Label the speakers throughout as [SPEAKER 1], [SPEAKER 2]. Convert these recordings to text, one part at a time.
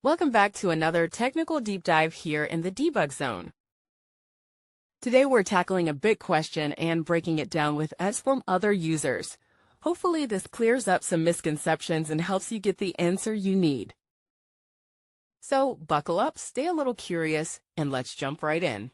[SPEAKER 1] Welcome back to another technical deep dive here in the debug zone. Today we're tackling a big question and breaking it down with us from other users. Hopefully this clears up some misconceptions and helps you get the answer you need. So buckle up, stay a little curious, and let's jump right in.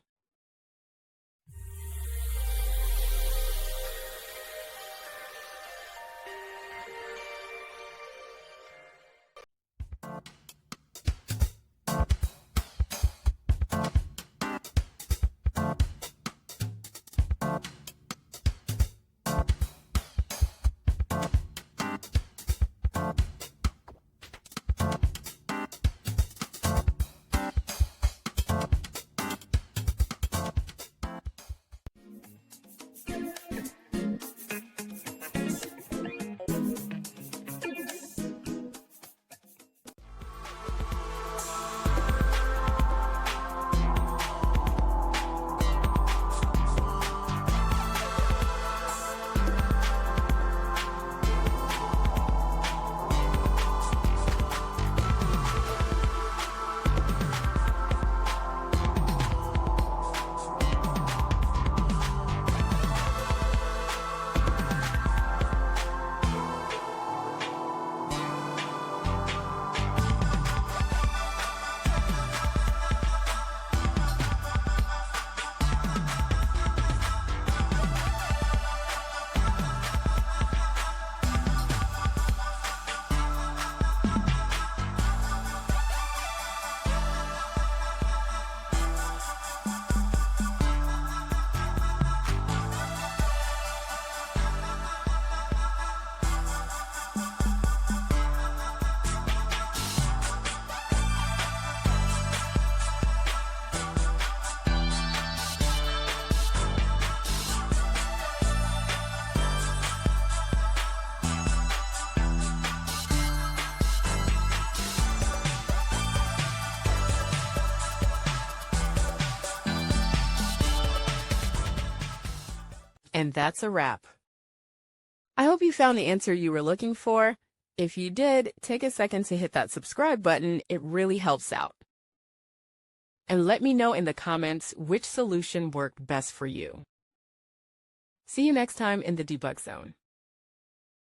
[SPEAKER 1] And that's a wrap. I hope you found the answer you were looking for. If you did, take a second to hit that subscribe button. It really helps out. And let me know in the comments which solution worked best for you. See you next time in the debug zone.